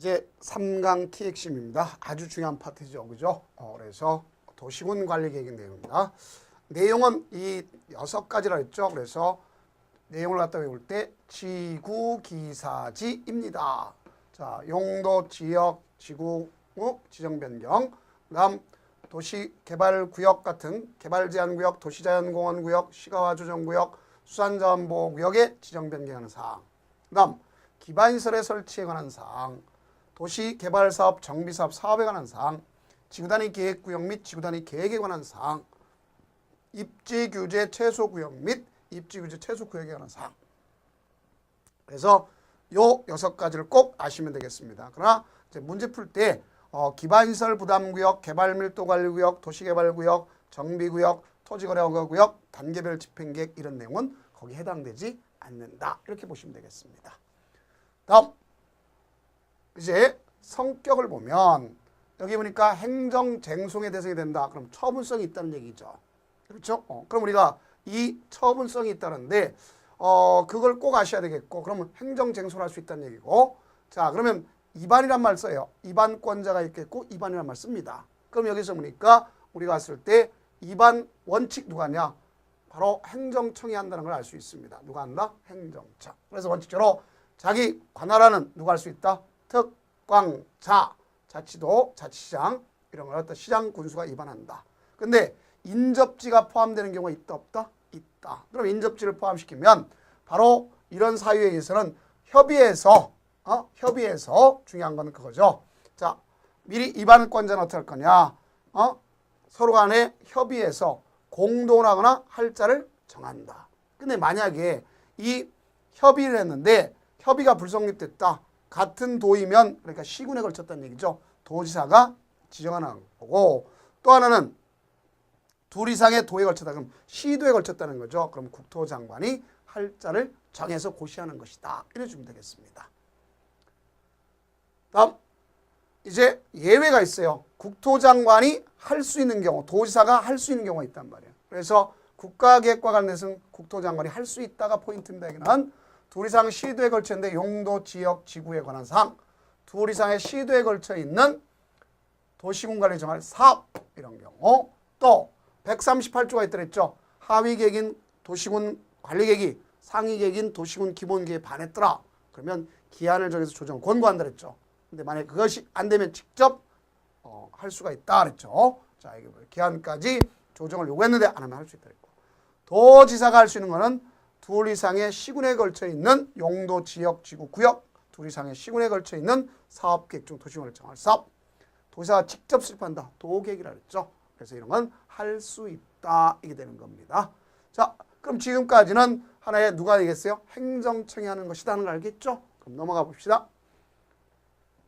이제 3강 T 핵심입니다. 아주 중요한 파트죠. 그죠? 그래서 도시군 관리 계획 내용입니다. 내용은 이 6가지라 했죠. 그래서 내용을 갖다 외울 때 지구기사지입니다. 자, 용도, 지역, 지구, 지정 변경, 그다음 도시개발구역 같은 개발제한구역, 도시자연공원구역, 시가화조정구역, 수산자원보호구역에 지정 변경하는 사항, 그다음 기반시설의 설치에 관한 사항, 도시개발사업, 정비사업, 사업에 관한 사항, 지구단위 계획구역 및 지구단위 계획에 관한 사항, 입지규제 최소구역 및 입지규제 최소구역에 관한 사항. 그래서 요 6가지를 꼭 아시면 되겠습니다. 그러나 이제 문제 풀 때 기반시설 부담구역, 개발밀도관리구역, 도시개발구역, 정비구역, 토지거래허가구역, 단계별 집행계획 이런 내용은 거기에 해당되지 않는다. 이렇게 보시면 되겠습니다. 다음 이제 성격을 보면 여기 보니까 행정쟁송의 대상이 된다. 그럼 처분성이 있다는 얘기죠. 그렇죠? 그럼 우리가 이 처분성이 있다는데 그걸 꼭 아셔야 되겠고, 그러면 행정쟁소를 할 수 있다는 얘기고, 자 그러면 입안이란 말 써요. 입안권자가 있겠고 입안이란 말 씁니다. 그럼 여기서 보니까 우리가 봤을 때 입안 원칙 누가 하냐? 바로 행정청이 한다는 걸 알 수 있습니다. 누가 한다? 행정청. 그래서 원칙적으로 자기 관할하는 누가 할 수 있다? 특광자, 자치도, 자치시장 이런 걸 갖다 시장 군수가 입안한다. 근데 인접지가 포함되는 경우가 있다 없다? 있다. 그럼 인접지를 포함시키면 바로 이런 사유에 의해서는 협의해서 중요한 건 그거죠. 자, 미리 입안권자는 어떻게 할 거냐? 서로 간에 협의해서 공동하거나 할자를 정한다. 근데 만약에 이 협의를 했는데 협의가 불성립됐다. 같은 도이면 그러니까 시군에 걸쳤다는 얘기죠. 도지사가 지정하는 거고, 또 하나는 둘 이상의 도에 걸쳤다. 그럼 시도에 걸쳤다는 거죠. 그럼 국토장관이 할자를 정해서 고시하는 것이다. 이래 주면 되겠습니다. 다음 이제 예외가 있어요. 국토장관이 할 수 있는 경우, 도지사가 할 수 있는 경우가 있단 말이에요. 그래서 국가계획과 관련해서는 국토장관이 할 수 있다가 포인트입니다. 여기는 둘 이상 시도에 걸쳐 있는데 용도, 지역, 지구에 관한 사항, 둘 이상의 시도에 걸쳐 있는 도시군 관리 정할 사업 이런 경우, 또 138조가 있더랬죠. 하위 계획인 도시군 관리 계획이 상위 계획인 도시군 기본 계획에 반했더라. 그러면 기한을 정해서 조정을 권고한다 그랬죠. 근데 만약 그것이 안 되면 직접 할 수가 있다 그랬죠. 자, 이게 기한까지 조정을 요구했는데 안 하면 할 수 있다 그랬고, 도지사가 할 수 있는 거는 둘 이상의 시군에 걸쳐 있는 용도, 지역, 지구, 구역, 둘 이상의 시군에 걸쳐 있는 사업 계획 중 도시군을 정할 사업, 도지사가 직접 수립한다. 도계획이라 그랬죠. 그래서 이런 건 할 수 있다. 이게 되는 겁니다. 자, 그럼 지금까지는 하나의 누가 되겠어요? 행정청이 하는 것이다 하는 걸 알겠죠? 그럼 넘어가 봅시다.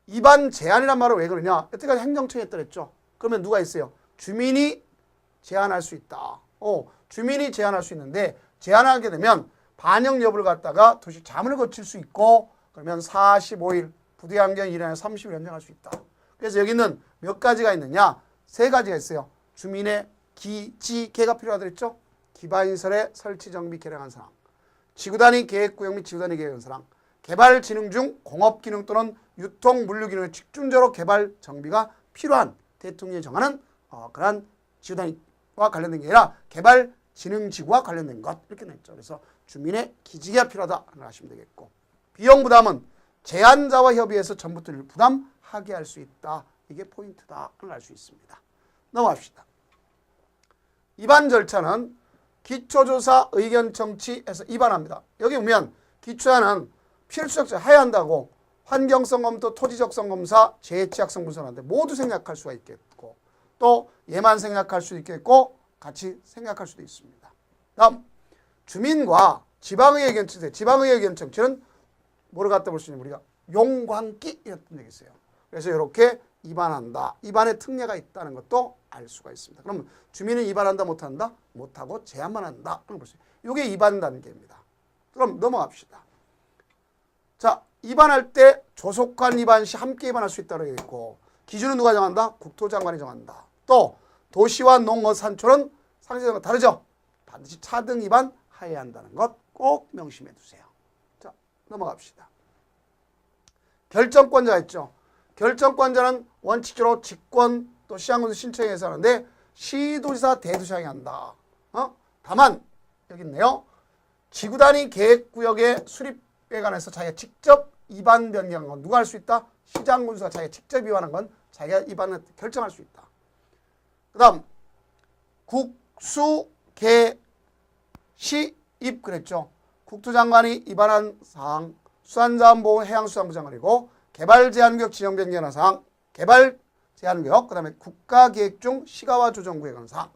입안 제한이란 말을 왜 그러냐? 여태까지 행정청이 했다 그랬죠. 그러면 누가 있어요? 주민이 제한할 수 있다. 주민이 제한할 수 있는데 제한하게 되면 반영 여부를 갖다가 도시 자문을 거칠 수 있고, 그러면 45일, 부대항경 1년에 30일 연장할 수 있다. 그래서 여기는 몇 가지가 있느냐? 3가지가 있어요. 주민의 기지계가 필요하다 그랬죠? 기반시설의 설치, 정비, 개량한 사항, 지구단위 계획구역 및 지구단위 계획한 사항, 개발 진행 중 공업기능 또는 유통, 물류기능의 집중적으로 개발, 정비가 필요한 대통령이 정하는 그러한 지구단위와 관련된 게 아니라 개발 진흥지구와 관련된 것 이렇게 냈죠. 그래서 주민의 기지가 필요하다를 하시면 되겠고, 비용 부담은 제한자와 협의해서 전부터 부담하게 할 수 있다. 이게 포인트다를 알 수 있습니다. 넘어갑시다. 입안 절차는 기초조사 의견 청취에서 입안합니다. 여기 보면 기초안은 필수적자 해야 한다고 환경성 검토, 토지적성 검사, 재해취약성 분석하는데 모두 생략할 수가 있겠고, 또 얘만 생략할 수도 있겠고 같이 생략할 수도 있습니다. 다음 주민과 지방의회 의견 청취. 지방의회 의견 청취는 뭐를 갖다 볼 수 있냐면 우리가 용광기 이랬던 적이 있어요. 그래서 이렇게 입안한다. 입안에 특례가 있다는 것도 알 수가 있습니다. 그러면 주민은 입안한다 못한다? 못하고 제한만 한다. 그런 걸 볼 수 있어요. 이게 입안 단계입니다. 그럼 넘어갑시다. 자, 입안할 때 조속한 입안 시 함께 입안할 수 있다고 되어있고, 기준은 누가 정한다? 국토장관이 정한다. 또 도시와 농어 산초는 상세가 다르죠. 반드시 차등 입안 하여야 한다는 것 꼭 명심해 두세요. 자, 넘어갑시다. 결정권자가 있죠. 결정권자는 원칙적으로 직권 또 시장군수 신청해서 하는데 시도지사 대도시장이 한다. 다만 여기 있네요. 지구단위 계획구역의 수립에 관해서 자기가 직접 위반 변경한 건 누가 할 수 있다? 시장군수가 자기가 직접 위반한 건 자기가 위반을 결정할 수 있다. 그 다음 국수개 시입 그랬죠. 국토장관이 위반한 사항 수산자원보호 해양수산부 장관이고 개발제한구역 지정 변경한 사항 개발제한구역 그 다음에 국가계획 중 시가와 조정구역에 관한 사항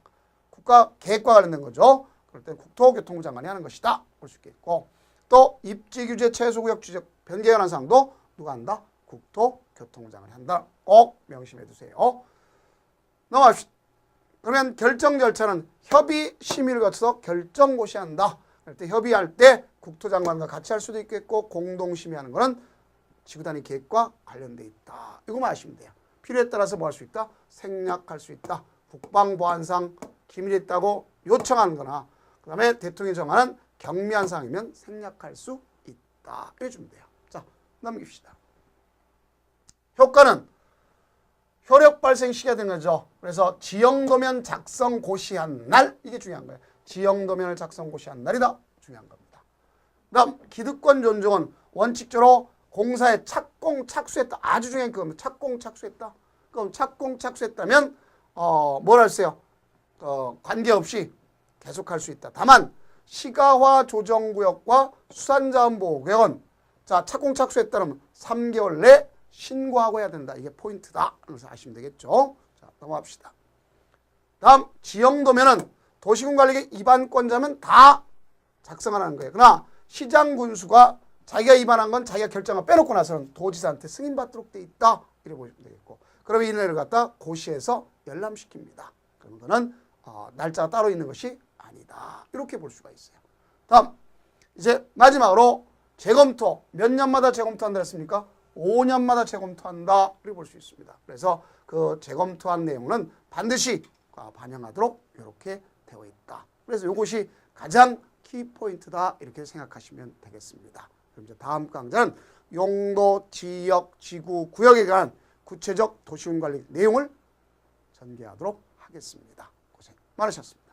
국가계획과 관련된 거죠. 그럴 때 국토교통부 장관이 하는 것이다 볼 수 있겠고 또 입지규제 최소구역 지적 변경에 관한 사항도 누가 한다? 국토교통부 장관이 한다. 꼭 명심해 두세요. 넘어갑시다. 그러면 결정 절차는 협의 심의를 거쳐서 결정고시한다. 그럴 때 협의할 때 국토장관과 같이 할 수도 있겠고 공동심의하는 거는 지구단위 계획과 관련돼 있다. 이거만 아시면 돼요. 필요에 따라서 뭐 할 수 있다? 생략할 수 있다. 국방보안상 기밀이 있다고 요청하는 거나 그 다음에 대통령이 정하는 경미한 사항이면 생략할 수 있다. 이렇게 주면 돼요. 자, 넘깁시다. 효과는 효력 발생 시기가 된 거죠. 그래서 지형도면 작성 고시한 날 이게 중요한 거예요. 지형도면을 작성 고시한 날이다. 중요한 겁니다. 그 다음 기득권 존중은 원칙적으로 공사에 착공 착수했다. 아주 중요한 겁니다. 착공 착수했다. 그럼 착공 착수했다면 뭘 할수요? 관계없이 계속할 수 있다. 다만 시가화 조정구역과 수산자원보호구역은 자 착공 착수했다면 3개월 내 신고하고 해야 된다. 이게 포인트다. 그래서 아시면 되겠죠. 자, 넘어갑시다. 다음 지형도면은 도시군관리계 위반권자면 다 작성하라는 거예요. 그러나 시장군수가 자기가 위반한 건 자기가 결정을 빼놓고 나서는 도지사한테 승인받도록 돼 있다. 이렇게 보시면 되겠고. 그러면 이내를 갖다 고시해서 열람시킵니다. 그런 거는 날짜가 따로 있는 것이 아니다. 이렇게 볼 수가 있어요. 다음 이제 마지막으로 재검토 몇 년마다 재검토한다 했습니까? 5년마다 재검토한다. 이렇게 볼 수 있습니다. 그래서 그 재검토한 내용은 반드시 반영하도록 이렇게 되어 있다. 그래서 이것이 가장 키포인트다. 이렇게 생각하시면 되겠습니다. 그럼 이제 다음 강좌는 용도, 지역, 지구, 구역에 관한 구체적 도시군관리 내용을 전개하도록 하겠습니다. 고생 많으셨습니다.